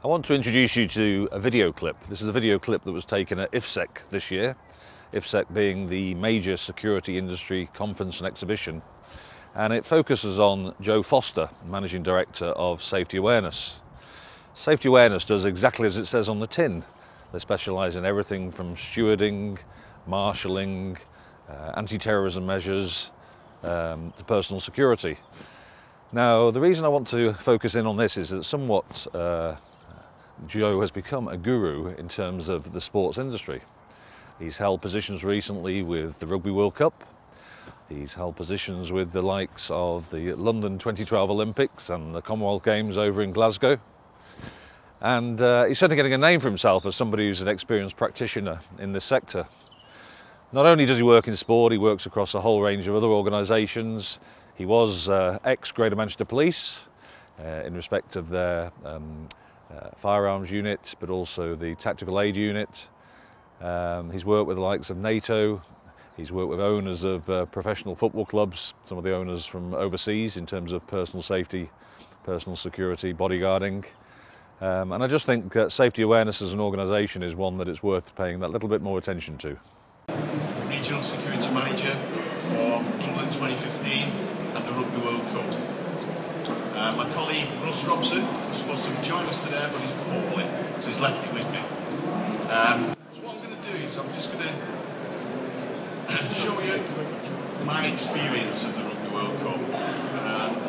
I want to introduce you to a video clip. This is a video clip that was taken at IFSEC this year, IFSEC being the major security industry conference and exhibition, and it focuses on Joe Foster, Managing Director of Safety Awareness. Safety Awareness does exactly as it says on the tin. They specialise in everything from stewarding, marshalling, anti-terrorism measures, to personal security. Now, the reason I want to focus in on this is that somewhat Joe has become a guru in terms of the sports industry. He's held positions recently with the Rugby World Cup. He's held positions with the likes of the London 2012 Olympics and the Commonwealth Games over in Glasgow. And he's certainly getting a name for himself as somebody who's an experienced practitioner in this sector. Not only does he work in sport, he works across a whole range of other organisations. He was ex-Greater Manchester Police in respect of their firearms unit, but also the tactical aid unit. He's worked with the likes of NATO. He's worked with owners of professional football clubs, some of the owners from overseas in terms of personal safety, personal security, bodyguarding. And I just think that safety awareness as an organisation is one that it's worth paying that little bit more attention to. Regional Security Manager for England 2015 and the Rugby World Cup. My colleague Russ Robson was supposed to join us today, but he's poorly, so he's left it with me. So what I'm going to do is I'm just going to show you my experience of the Rugby World Cup.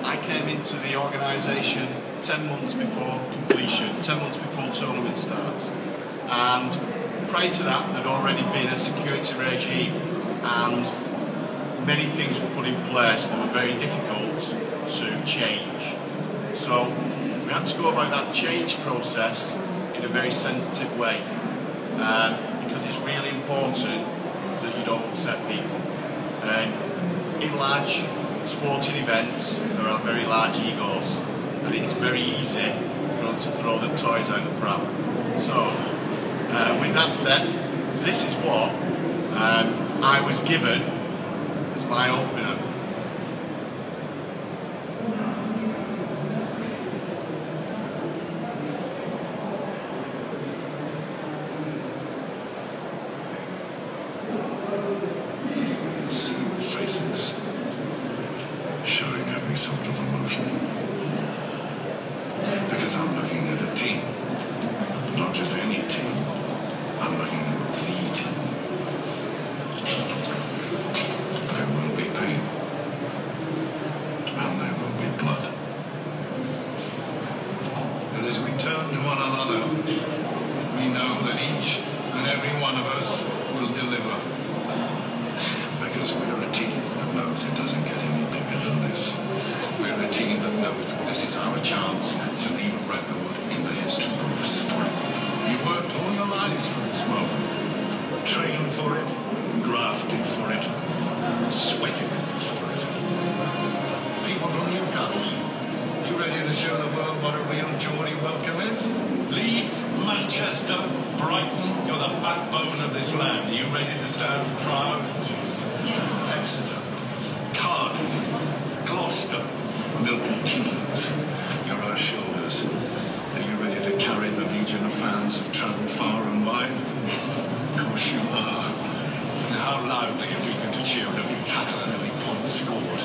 I came into the organisation 10 months before completion, 10 months before tournament starts, and prior to that there'd already been a security regime and many things were put in place that were very difficult to change. So we had to go about that change process in a very sensitive way, because it's really important that you don't upset people. In large sporting events there are very large egos and it is very easy for them to throw the toys out the pram. So with that said, this is what I was given as my opener. Faces showing every sort of emotion, because I'm looking at a team, not just any team. I'm looking at the team. There will be pain, and there will be blood. But as we turn to one another, we know that each and every one of us will deliver. Because we're a team that knows it doesn't get any bigger than this. We're a team that knows that this is our chance to leave a record in the history books. You worked all your lives for this moment, trained for it, grafted for it, sweated for it. People from Newcastle, you ready to show the world what a real Geordie welcome is? Leeds, Manchester, Brighton, you're the backbone of this land. Are you ready to stand proud? Exeter, Cardiff, Gloucester, Milton Keynes, you're our shoulders. Are you ready to carry the legion of fans who've travelled far and wide? Yes, of course you are. And how loudly are we going to cheer at every tackle and every point scored?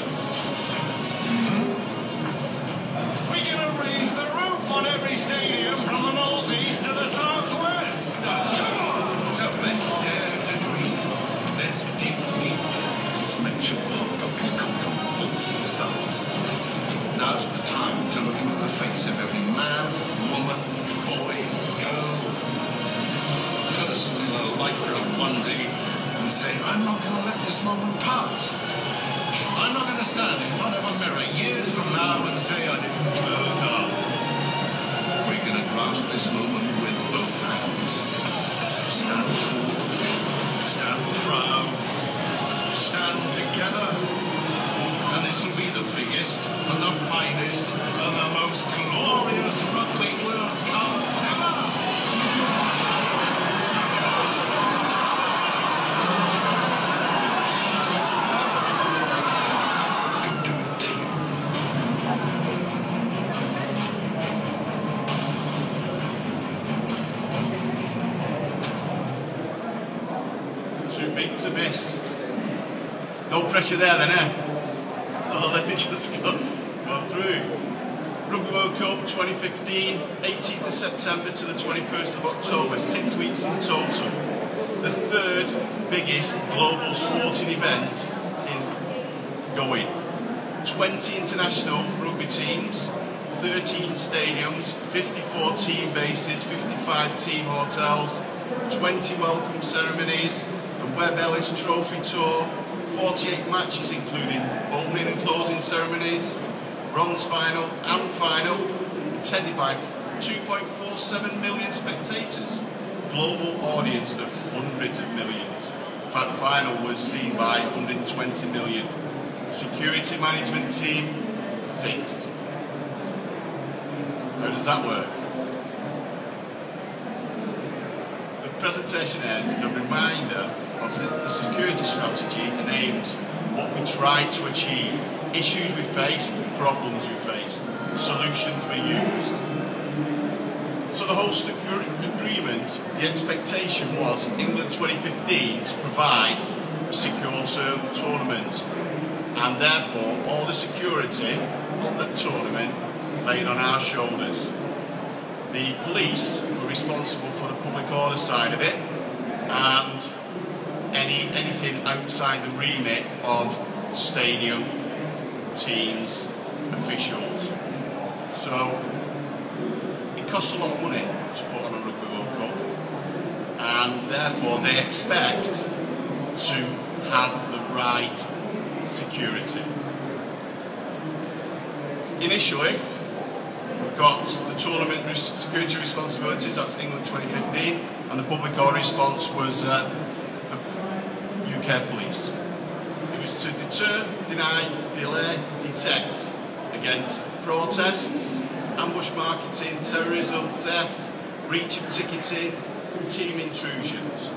We're going to raise the roof on every stadium from the northeast to the southwest. So let's dare to dream. Let's dig deep. Let's make sure the hot dog is cooked on both sides. Now's the time to look into the face of every man, woman, boy, girl, person in a lycra onesie and say, I'm not going to let this moment pass. I'm not going to stand in front of a mirror years from now and say I didn't turn up. We're going to grasp this moment with both hands. Stand tall, stand proud, stand together, and this will be the biggest and the finest and the most glorious Rugby World Cup ever. too big to miss. No pressure there then, eh? So let me just go through. Rugby World Cup 2015, 18th of September to the 21st of October, 6 weeks in total. The third biggest global sporting event in going. 20 international rugby teams, 13 stadiums, 54 team bases, 55 team hotels, 20 welcome ceremonies, the Webb Ellis Trophy Tour, 48 matches including opening and closing ceremonies, bronze final and final, attended by 2.47 million spectators, global audience of hundreds of millions. In fact, the final was seen by 120 million. Security management team, 6. How does that work? The presentation is a reminder of the security strategy and aims, what we tried to achieve, issues we faced, problems we faced, solutions we used. So the host agreement, the expectation was England 2015 to provide a secure tournament, and therefore all the security of the tournament laid on our shoulders. The police were responsible for the public order side of it, and anything outside the remit of stadium, teams, officials. So it costs a lot of money to put on a Rugby World Cup, and therefore they expect to have the right security. Initially, we've got the tournament security responsibilities, that's England 2015, and the public order response was the UK police. It was to deter, deny, delay, detect against protests, ambush marketing, terrorism, theft, breach of ticketing, team intrusions.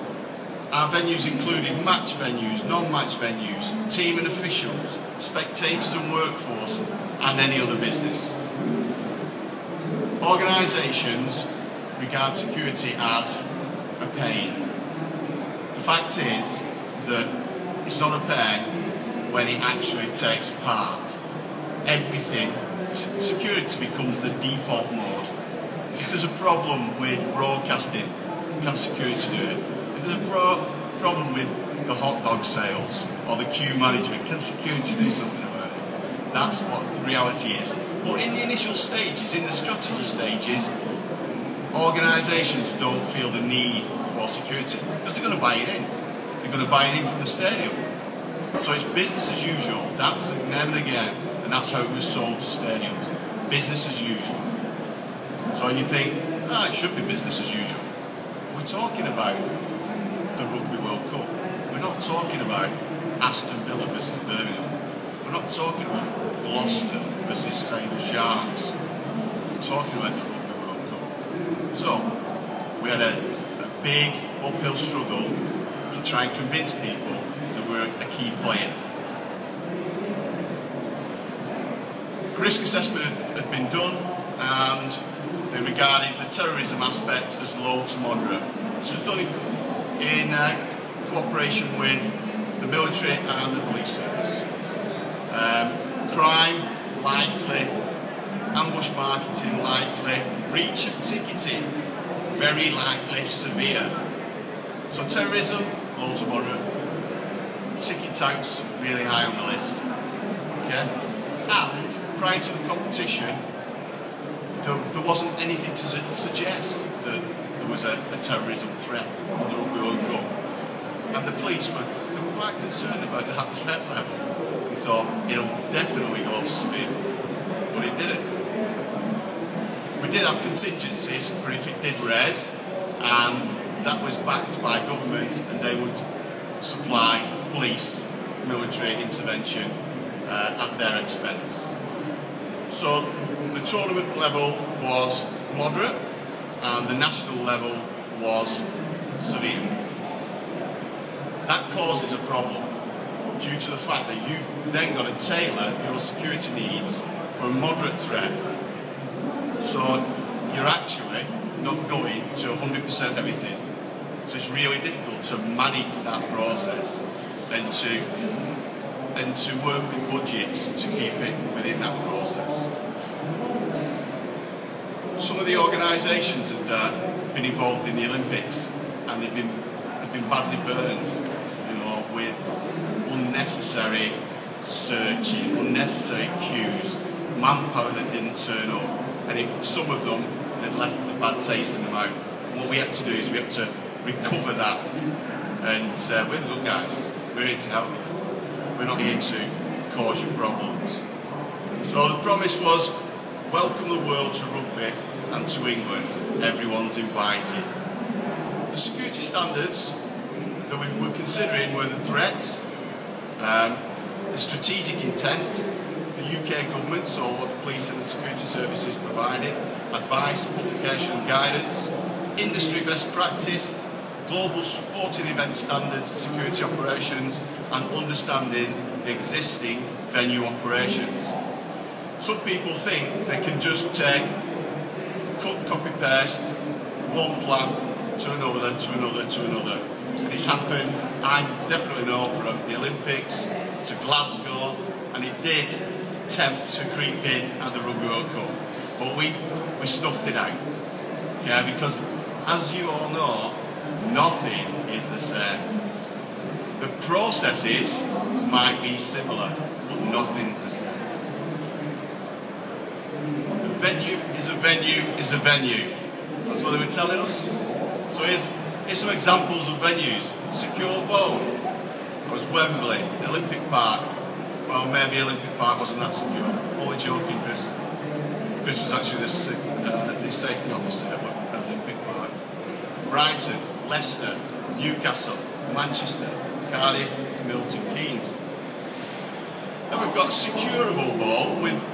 Our venues included match venues, non-match venues, team and officials, spectators and workforce, and any other business. Organisations regard security as a pain. The fact is that it's not a pain when it actually takes part. Everything, security becomes the default mode. If there's a problem with broadcasting, can security do it? If there's a problem with the hot dog sales or the queue management, can security do something about it? That's what the reality is. But in the initial stages, in the strategy stages, organisations don't feel the need for security because they're going to buy it in. They're going to buy it in from the stadium. So it's business as usual. That's never again, and that's how it was sold to stadiums. Business as usual. So you think, it should be business as usual. We're talking about the Rugby World Cup. We're not talking about Aston Villa versus Birmingham. We're not talking about Gloucester versus Sale Sharks. We're talking about the Rugby World Cup. So we had a big uphill struggle to try and convince people that we're a key player. Risk assessment had been done, and they regarded the terrorism aspect as low to moderate. This was done in cooperation with the military and the police service. Crime, likely. Ambush marketing, likely. Breach of ticketing, very likely severe. So terrorism, low to moderate. Ticket touts, really high on the list. Okay? And prior to the competition, there wasn't anything to suggest that there was a terrorism threat on the Rugby World Cup. And the police were quite concerned about that threat level. We thought it'll definitely go to severe, but it didn't. We did have contingencies for if it did raise, and that was backed by government, and they would supply police, military intervention at their expense. So the tournament level was moderate, and the national level was severe. That causes a problem due to the fact that you've then got to tailor your security needs for a moderate threat. So you're actually not going to 100% everything. So it's really difficult to manage that process and to work with budgets to keep it within that process. Some of the organisations had been involved in the Olympics, and they've been badly burned, with unnecessary searching, unnecessary queues, manpower that didn't turn up, and some of them had left a bad taste in the mouth. What we had to do is we had to recover that and say, we're the good guys, we're here to help you. We're not here to cause you problems. So the promise was, welcome the world to rugby and to England. Everyone's invited. The security standards that we were considering were the threat, the strategic intent, the UK government, so what the police and the security services provided, advice, publication and guidance, industry best practice, global sporting event standards, security operations, and understanding the existing venue operations. Some people think they can just take, cut, copy, paste, one plan to another, to another, to another. And it's happened, I definitely know, from the Olympics to Glasgow, and it did attempt to creep in at the Rugby World Cup. But we snuffed it out. Okay, because as you all know, nothing is the same. The processes might be similar, but nothing's the same. A venue is a venue is a venue. That's what they were telling us. So here's some examples of venues. Secure Vote. That was Wembley, the Olympic Park. Well, maybe Olympic Park wasn't that secure. Only joking, Chris. Chris was actually the safety officer at Olympic Park. Brighton, Leicester, Newcastle, Manchester, Cardiff, Milton Keynes. Then we've got Securable Ball with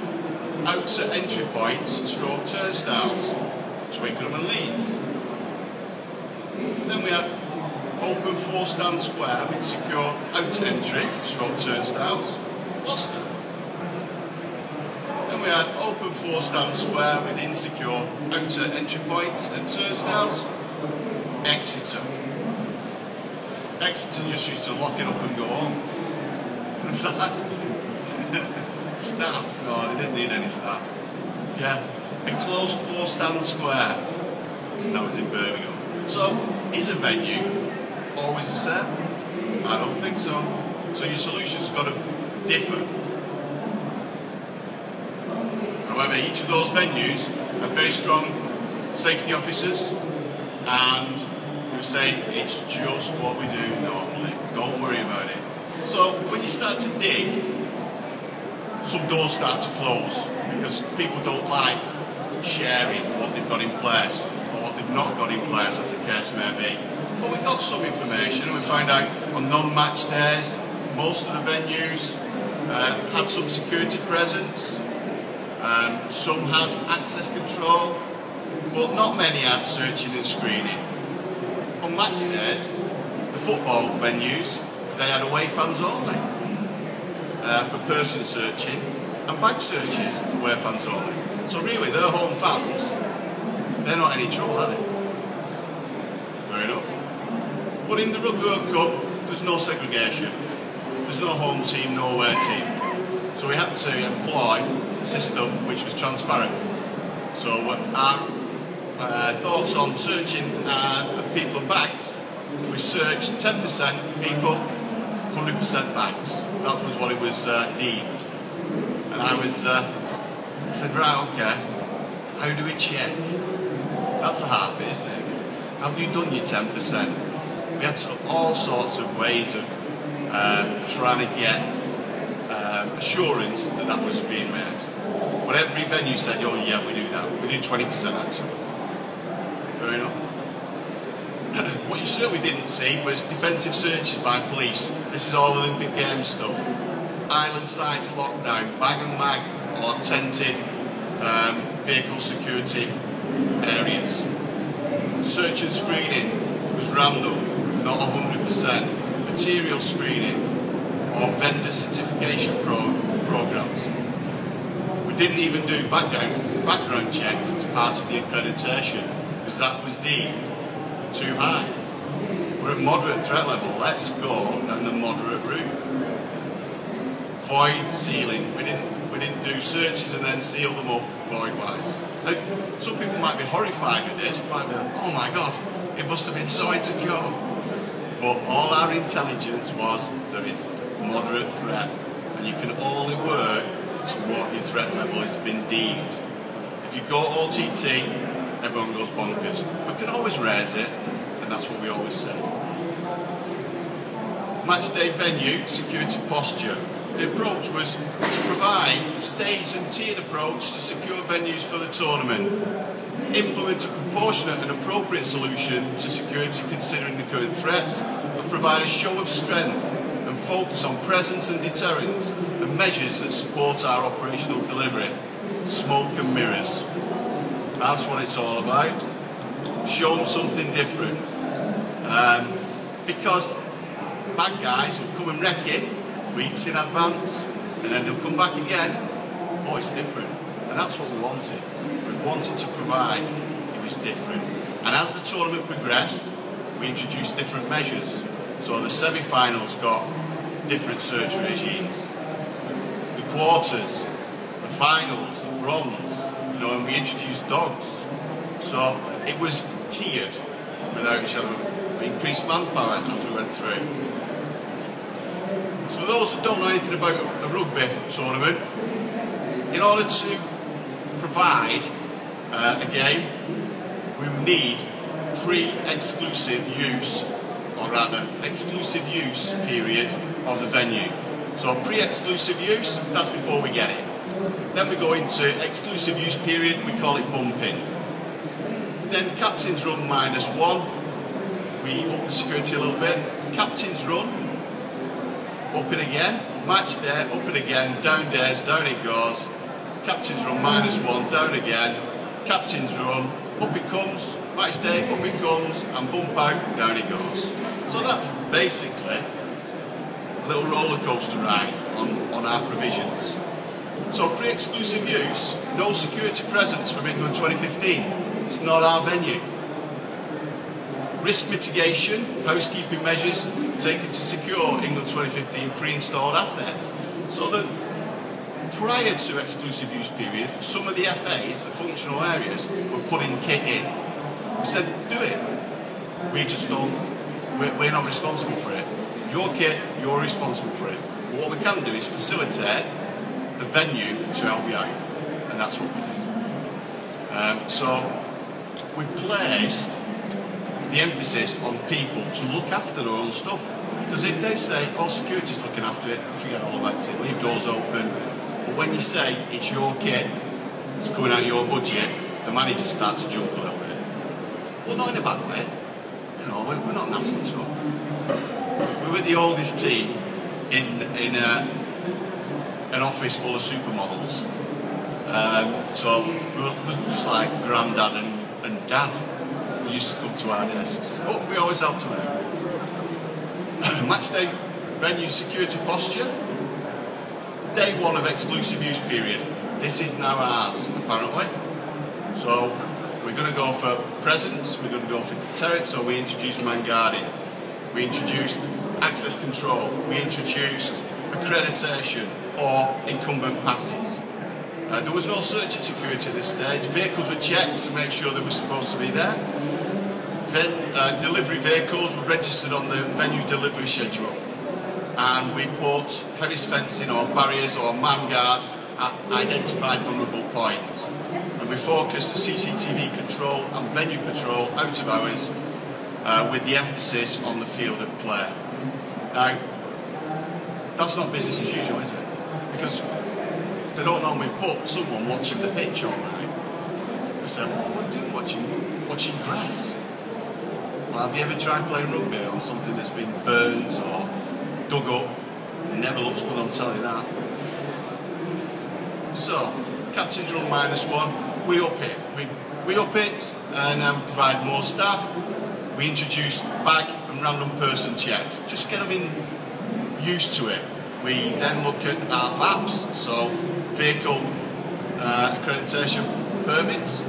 outer entry points, stroke turnstiles, Twickenham and Leeds. Then we had Open 4-stand square with secure outer entry, stroke turnstiles, Gloucester. Then we had Open 4-stand square with insecure outer entry points and turnstiles, Exeter. Exeter just used to lock it up and go home. Was that? Staff? No, they didn't need any staff. Yeah, enclosed 4-stand square. That was in Birmingham. So, is a venue always the same? I don't think so. So your solution's got to differ. However, each of those venues have very strong safety officers, and who say it's just what we do normally. Don't worry about it. So when you start to dig, some doors start to close because people don't like sharing what they've got in place or what they've not got in place, as the case may be. But we got some information, and we find out on non-match days, most of the venues had some security presence, some had access control, but not many had searching and screening. On match days, the football venues, they had away fans only for person searching, and bag searches, away fans only. So really, their home fans, they're not any trouble, are they? Fair enough. But in the Rugby World Cup, there's no segregation. There's no home team, no away team. So we had to employ a system which was transparent. So our thoughts on searching of people and bags, we searched 10% people, 100% bags. That was what it was deemed. And I said, right, okay, how do we check? That's the hard bit, isn't it? Have you done your 10%? We had all sorts of ways of trying to get assurance that that was being made. But every venue said, oh yeah, we do that. We do 20% actually. Fair enough. What you certainly didn't see was defensive searches by police. This is all Olympic Games stuff. Island sites locked down, bag and mag or tented vehicle security areas. Search and screening was random, not 100%. Material screening or vendor certification programs. We didn't even do background checks as part of the accreditation because that was deemed too high. We're at moderate threat level. Let's go down the moderate route. Void sealing. We didn't do searches and then seal them up void-wise. Some people might be horrified with this. They might be like, oh my God, it must have been so insecure. But all our intelligence was there is moderate threat, and you can only work to what your threat level has been deemed. If you go OTT, everyone goes bonkers. We can always raise it, and that's what we always said. Match day venue, security posture. The approach was to provide a staged and tiered approach to secure venues for the tournament. Implement a proportionate and appropriate solution to security considering the current threats, and provide a show of strength and focus on presence and deterrence and measures that support our operational delivery. Smoke and mirrors. That's what it's all about. Show them something different. Because bad guys will come and wreck it weeks in advance, and then they'll come back again. Oh, it's different. And that's what we wanted. We wanted to provide it was different. And as the tournament progressed, we introduced different measures. So the semi-finals got different search regimes. The quarters, the finals, the bronze, and we introduced dogs. So it was tiered without each other. We increased manpower as we went through. So for those that don't know anything about a rugby tournament, in order to provide a game, we need pre-exclusive use, or rather exclusive use period of the venue. So pre-exclusive use, that's before we get it. Then we go into exclusive use period, we call it bumping. Then captain's run -1, we up the security a little bit. Captain's run, up it again. Match day, up it again. Down days, down it goes. Captain's run -1, down again. Captain's run, up it comes. Match day, up it comes. And bump out, down it goes. So that's basically a little roller coaster ride on our provisions. So pre-exclusive use, no security presence from England 2015. It's not our venue. Risk mitigation, housekeeping measures taken to secure England 2015 pre-installed assets. So that prior to exclusive use period, some of the FAs, the functional areas, were putting kit in. We said, do it. We just don't, we're not responsible for it. Your kit, you're responsible for it. But what we can do is facilitate the venue to help you out. And that's what we did. So we placed the emphasis on people to look after their own stuff. Because if they say, oh, security's looking after it, forget all about it, leave doors open. But when you say it's your kit, it's coming out of your budget, the manager starts to jump a little bit. Well, not in a bad way. You know, we're not nasty at all. We were the oldest team in an office full of supermodels. So we were just like granddad and dad. They used to come to our desks. But we always helped them out. Match day venue security posture. Day 1 of exclusive use period. This is now ours, apparently. So we're going to go for presence, we're going to go for deterrent, so we introduced man guarding. We introduced access control. We introduced accreditation or incumbent passes. There was no search and security at this stage. Vehicles were checked to make sure they were supposed to be there. Delivery vehicles were registered on the venue delivery schedule. And we put Harris fencing or barriers or man guards at identified vulnerable points. And we focused the CCTV control and venue patrol out of hours with the emphasis on the field of play. Now, that's not business as usual, is it? Because they don't normally put someone watching the pitch all night. They say, what are we doing watching grass? Well, have you ever tried playing rugby on something that's been burnt or dug up? Never looks good on telly, that. So, captain's run -1, we up it. We up it and provide more staff. We introduce bag and random person checks. Just get them used to it. We then look at our VAPs, so vehicle accreditation permits,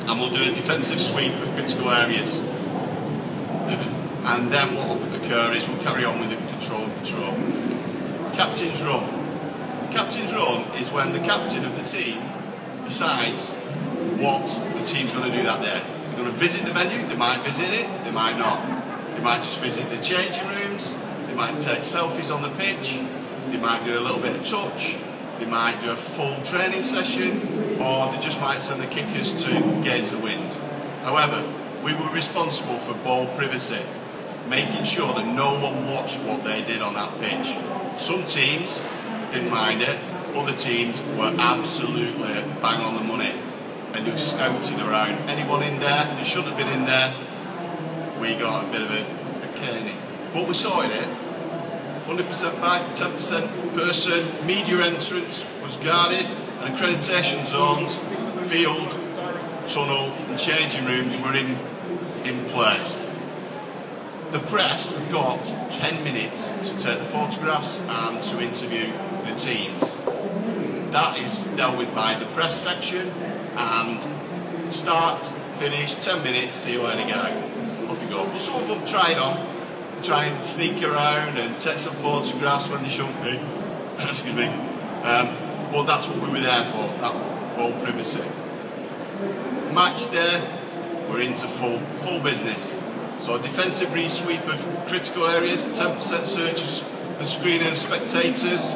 and we'll do a defensive sweep of critical areas. And then what will occur is we'll carry on with the control and patrol. Captain's run. Captain's run is when the captain of the team decides what the team's going to do that day. They're going to visit the venue, they might visit it, they might not. They might just visit the changing rooms, they might take selfies on the pitch, they might do a little bit of touch, they might do a full training session, or they just might send the kickers to gauge the wind. However, we were responsible for ball privacy, making sure that no one watched what they did on that pitch. Some teams didn't mind it, other teams were absolutely bang on the money, and they were scouting around. Anyone in there who shouldn't have been in there, we got a bit of a caning. But we sorted it. 100% bag, 10% person, media entrance was guarded, and accreditation zones, field, tunnel and changing rooms were in place. The press have got 10 minutes to take the photographs and to interview the teams. That is dealt with by the press section, and start, finish, 10 minutes, see you later, get out. Off you go. But some of them tried on, try and sneak around and take some photographs when they shouldn't be. Excuse me. But that's what we were there for, that whole privacy. Match day, we're into full business. So a defensive re-sweep of critical areas, 10% searches and screening of spectators.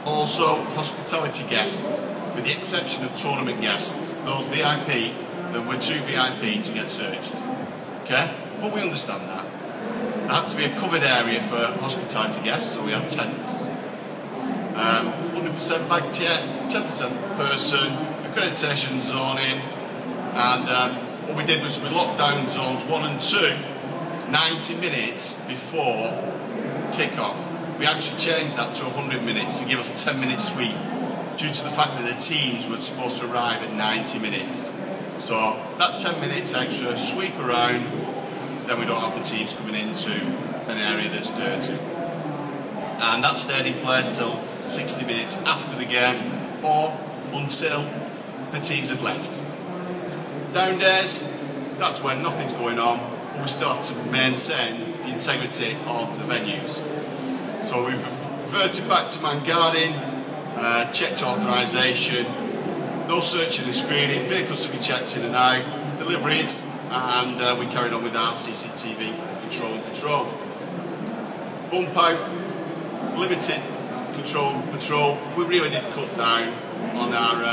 Also hospitality guests, with the exception of tournament guests. Those VIP, there were 2 VIP to get searched. Okay? But we understand that. There had to be a covered area for hospitality guests, so we had tents. 100% bag tier, 10% person, accreditation zoning, and what we did was we locked down zones 1 and 2 90 minutes before kick-off. We actually changed that to 100 minutes to give us a 10-minute sweep due to the fact that the teams were supposed to arrive at 90 minutes. So that 10 minutes extra, sweep around, then we don't have the teams coming into an area that's dirty. And that stayed in place until 60 minutes after the game or until the teams had left. Down days, that's when nothing's going on, but we still have to maintain the integrity of the venues. So we've reverted back to man guarding, checked authorisation, no searching and screening, vehicles to be checked in and out, deliveries, and we carried on with our CCTV control and patrol. Bump out, limited control and patrol. We really did cut down on our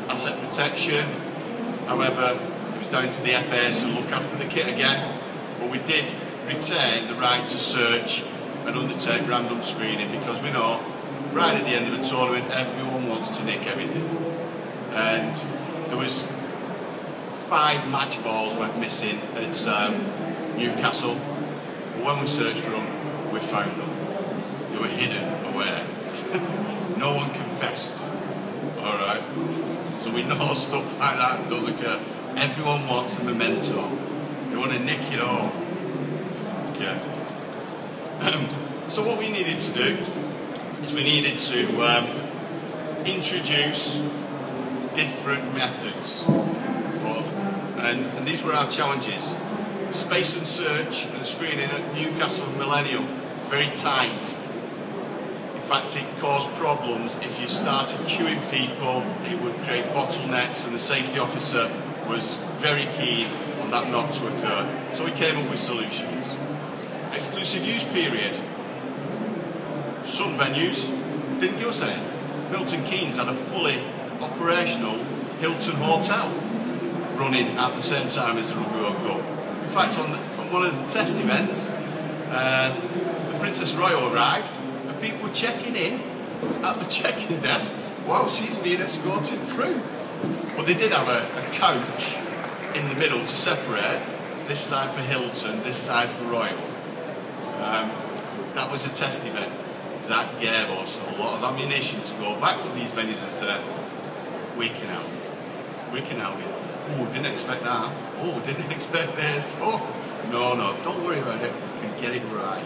asset protection. However, it was down to the FAs to look after the kit again, but we did retain the right to search and undertake random screening, because we know right at the end of the tournament everyone wants to nick everything. And there was 5 match balls went missing at Newcastle, but when we searched for them, we found them. They were hidden away. No one confessed. Alright? So we know stuff like that does occur. Everyone wants a memento. They want to nick it all. Okay. So what we needed to do is we needed to introduce different methods for them. And these were our challenges. Space and search and screening at Newcastle Millennium, very tight. In fact, it caused problems if you started queuing people, it would create bottlenecks, and the safety officer was very keen on that not to occur. So we came up with solutions. Exclusive use period. Some venues didn't give us any. Milton Keynes had a fully operational Hilton Hotel running at the same time as the Rugby World Cup. In fact, on one of the test events, the Princess Royal arrived and people were checking in at the check-in desk while she's being escorted through. But they did have a coach in the middle to separate, this side for Hilton, this side for Royal. That was a test event. That gave us a lot of ammunition to go back to these venues and say, we can help you. Oh, didn't expect that. Oh, didn't expect this. Oh, no, don't worry about it. We can get it right.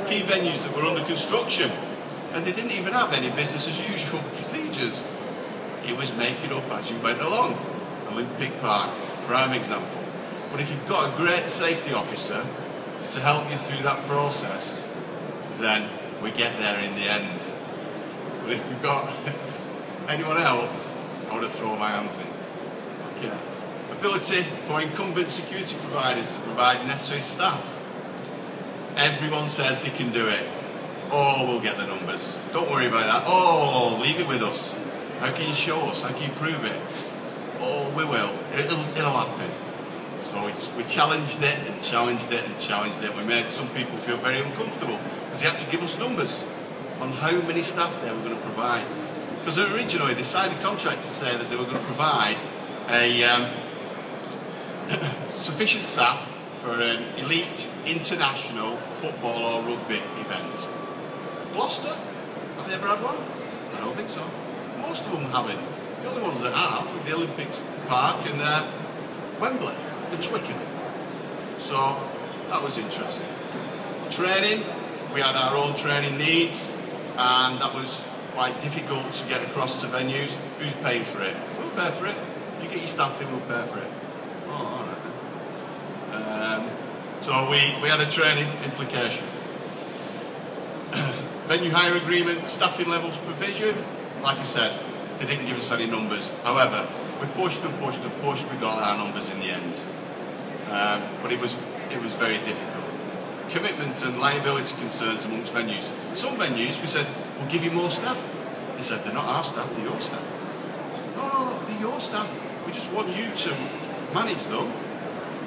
Key venues that were under construction, and they didn't even have any business as usual procedures. It was making up as you went along. Olympic Park, prime example. But if you've got a great safety officer to help you through that process, then we get there in the end. But if we've got anyone else, I would have thrown my hands in. Okay. Ability for incumbent security providers to provide necessary staff. Everyone says they can do it. Oh, we'll get the numbers. Don't worry about that. Oh, leave it with us. How can you show us? How can you prove it? Oh, we will. It'll happen. So we challenged it and challenged it and challenged it. We made some people feel very uncomfortable because they had to give us numbers on how many staff they were going to provide. Because originally they signed a contract to say that they were going to provide a sufficient staff for an elite international football or rugby event. Gloucester? Have they ever had one? I don't think so. Most of them haven't. The only ones that have are the Olympics Park and Wembley and Twickenham. So that was interesting. Training, we had our own training needs, and that was quite difficult to get across to venues. Who's paying for it? We'll pay for it. You get your staff in, we'll pay for it. Oh, alright then. So we had a training implication. Venue hire agreement, staffing levels provision. Like I said, they didn't give us any numbers. However, we pushed and pushed and pushed. We got our numbers in the end. But it was very difficult. Commitment and liability concerns amongst venues. Some venues we said, we'll give you more staff. They said, they're not our staff, they're your staff. No, they're your staff. We just want you to manage them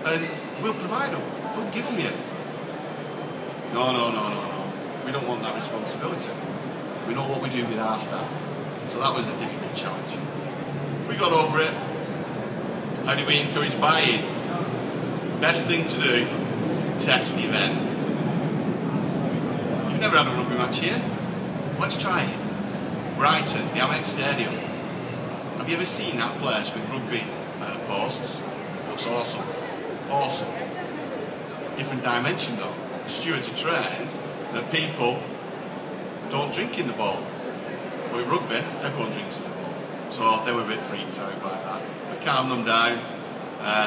and we'll provide them. We'll give them you. No. We don't want that responsibility. We know what we do with our staff. So that was a difficult challenge. We got over it. How do we encourage buy-in? Best thing to do, test the event. You've never had a rugby match here? Let's try it. Brighton, the Amex Stadium. Have you ever seen that place with rugby posts? That's awesome. Awesome. Different dimension though. The stewards are trained that people don't drink in the bowl. With rugby, everyone drinks in the bowl. So they were a bit freaked out by that. We calmed them down,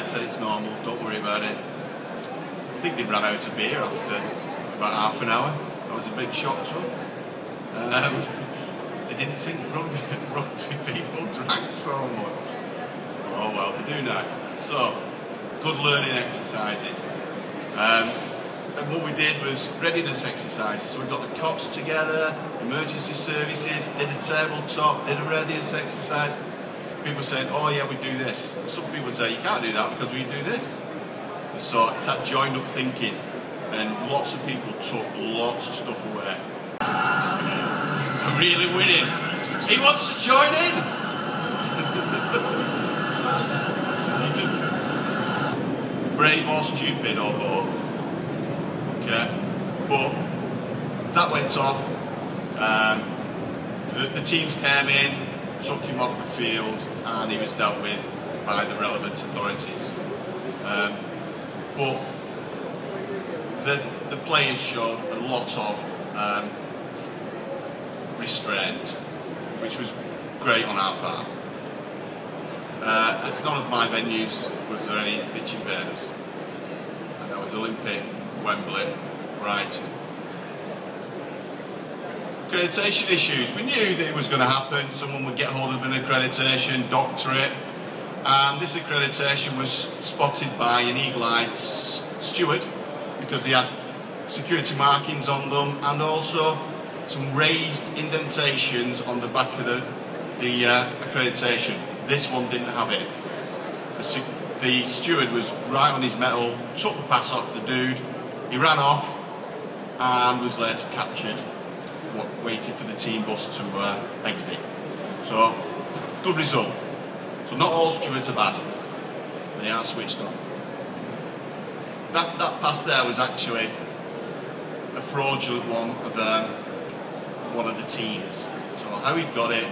said it's normal, don't worry about it. I think they ran out of beer after about half an hour. That was a big shock to them. They didn't think rugby people drank so much. Oh well, they do now. So, good learning exercises. And what we did was readiness exercises. So we got the cops together, emergency services, did a tabletop, did a readiness exercise. People saying, oh yeah, we do this. Some people say, you can't do that because we do this. And so it's that joined up thinking. And lots of people took lots of stuff away. We're really winning. He wants to join in. Brave or stupid or both. Okay, but that went off. The teams came in, took him off the field, and he was dealt with by the relevant authorities. But the players showed a lot of restraint, which was great on our part. At none of my venues was there any pitch invaders, and that was Olympic, Wembley, Brighton. Accreditation issues. We knew that it was going to happen. Someone would get hold of an accreditation, doctor it, and this accreditation was spotted by an eagle-eyed steward because they had security markings on them and also some raised indentations on the back of the accreditation. This one didn't have it. The steward was right on his mettle, took the pass off the dude. He ran off and was later captured, waiting for the team bus to exit. So, good result. So not all stewards are bad. They are switched on. That pass there was actually a fraudulent one of one of the teams. So how he got it,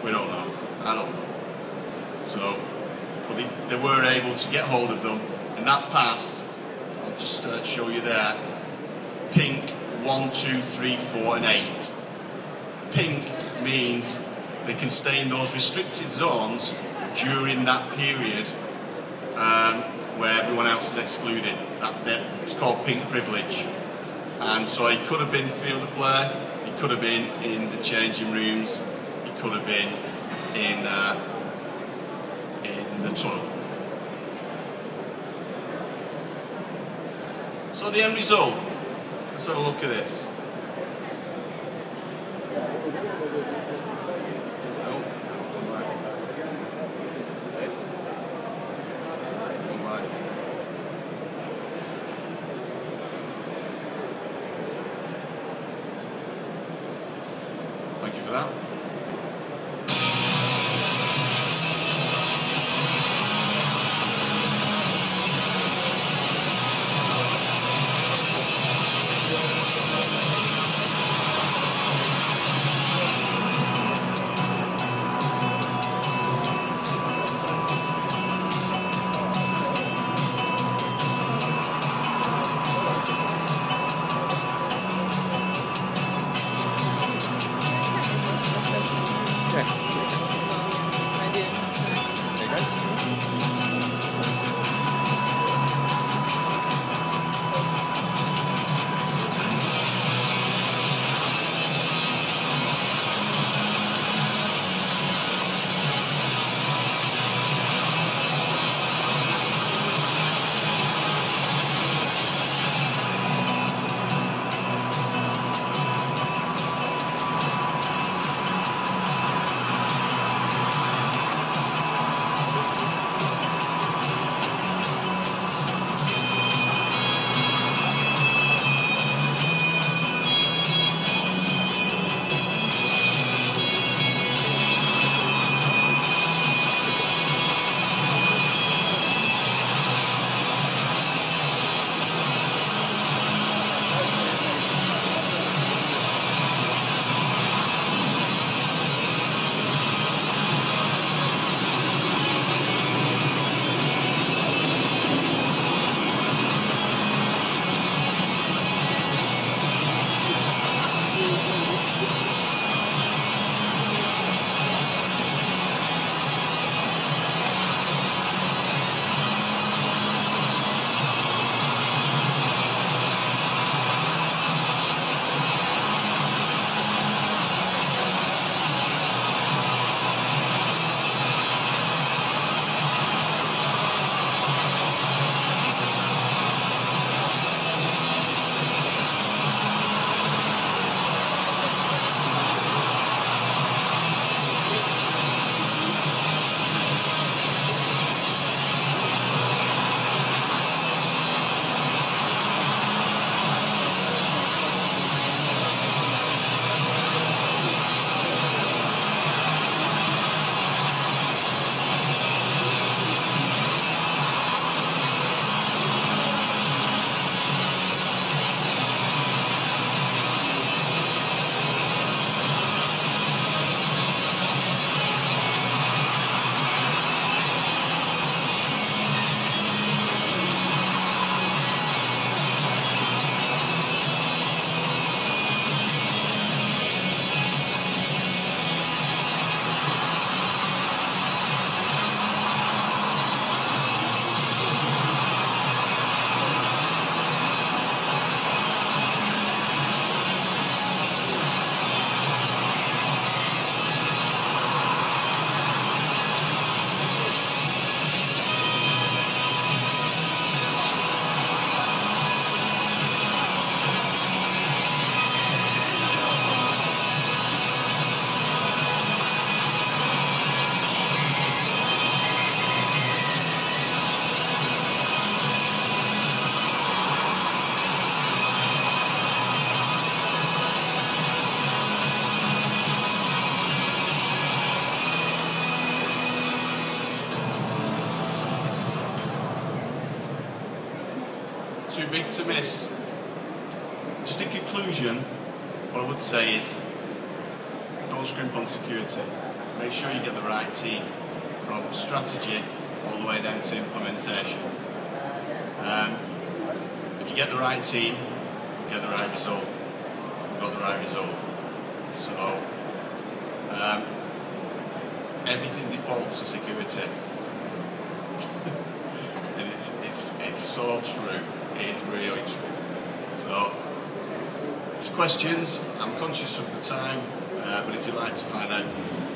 we don't know. I don't know. So, but they were able to get hold of them, and that pass, I'll just show you there. Pink, 1, 2, 3, 4, and 8. Pink means they can stay in those restricted zones during that period where everyone else is excluded. It's called pink privilege. And so he could have been field of play, he could have been in the changing rooms, he could have been in the tunnel. So the end result, let's have a look at this. No, come back. Come back. Thank you for that. Too big to miss. Just in conclusion, what I would say is don't scrimp on security. Make sure you get the right team from strategy all the way down to implementation. If you get the right team, you get the right result. You've got the right result. So everything defaults to security. And it's so true. It is really true. So, it's questions. I'm conscious of the time, but if you'd like to find out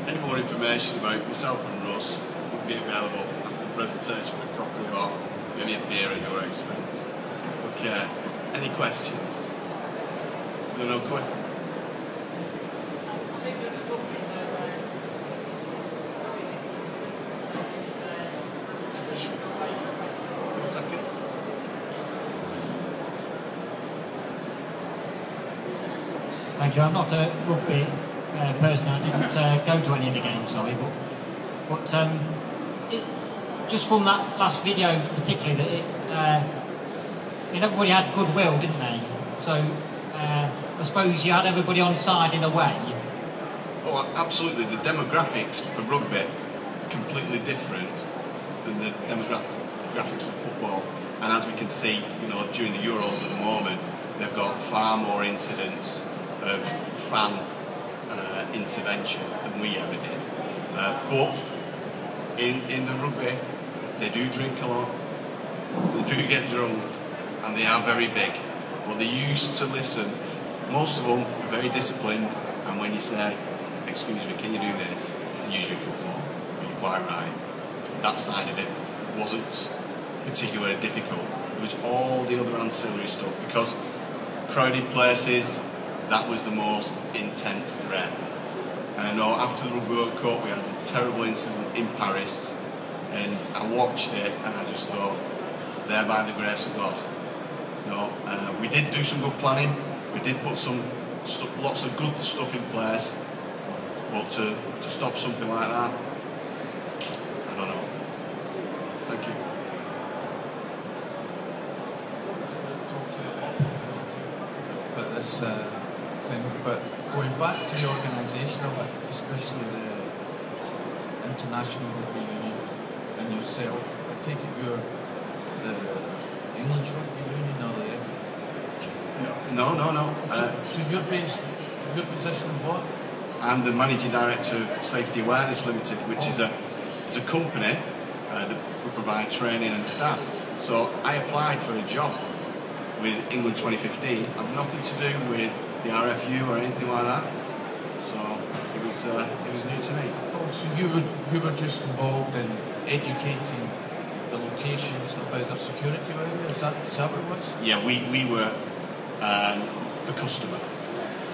any more information about myself and Russ, we'll be available after the presentation for a coffee or maybe a beer at your expense. Okay. Any questions? Is there no questions? One second. Thank you. I'm not a rugby person. I didn't go to any of the games, sorry, but just from that last video, particularly, that everybody had goodwill, didn't they? So I suppose you had everybody on side in a way. Oh, absolutely. The demographics for rugby are completely different than the demographics for football. And as we can see, during the Euros at the moment, they've got far more incidents of fan intervention than we ever did. But in the rugby, they do drink a lot, they do get drunk, and they are very big. But they used to listen. Most of them are very disciplined, and when you say, "Excuse me, can you do this?" they usually conform. You're quite right. That side of it wasn't particularly difficult. It was all the other ancillary stuff, because crowded places, that was the most intense threat. And I know after the Rugby World Cup we had the terrible incident in Paris, and I watched it and I just thought, there by the grace of God. We did do some good planning, we did put lots of good stuff in place, but to stop something like that, I don't know. Thank you. About this thing, but going back to the organisation of it, especially the International Rugby Union and yourself, I take it you're the English Rugby Union or the FA? No. So you're based, your position in what? I'm the Managing Director of Safety Awareness Limited, which is a company that will provide training and staff. So I applied for a job with England 2015. I've nothing to do with the RFU or anything like that. So it was new to me. Oh, so you were just involved in educating the locations about their security area? Is that what it was? Yeah, we were the customer.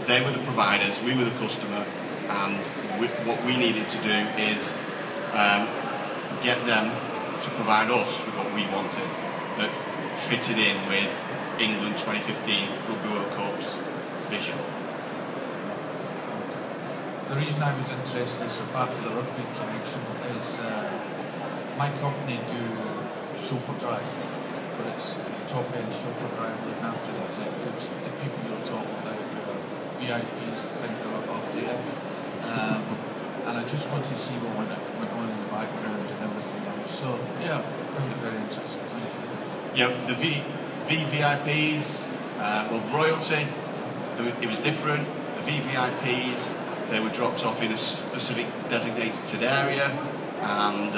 They were the providers, we were the customer, and what we needed to do is get them to provide us with what we wanted that fitted in with England 2015 Rugby World Cup's vision. The reason I was interested is apart from the rugby connection is my company do chauffeur drive, but it's the top end chauffeur drive looking after the executives, the people you're talking about who are VIPs and think they're up there. And I just wanted to see what went on in the background and everything else. So yeah, I found it very interesting. Yeah, the VVIPs, well, royalty, it was different. The VVIPs, they were dropped off in a specific designated area, and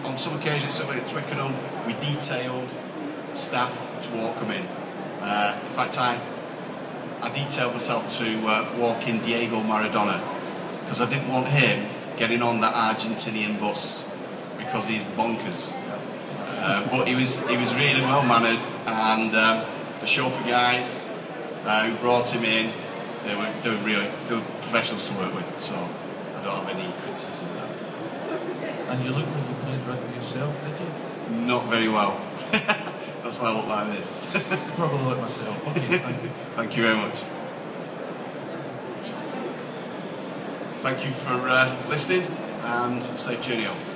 on some occasions, certainly at Twickenham, we detailed staff to walk them in. In fact, I detailed myself to walk in Diego Maradona, because I didn't want him getting on that Argentinian bus, because he's bonkers. But he was really well mannered, and the chauffeur guys who brought him in, they were professionals to work with, so I don't have any criticism of that. And you look like you played rugby yourself, did you? Not very well. That's why I look like this. Probably like myself. Okay, thanks. Thank you very much. Thank you for listening, and safe journey home.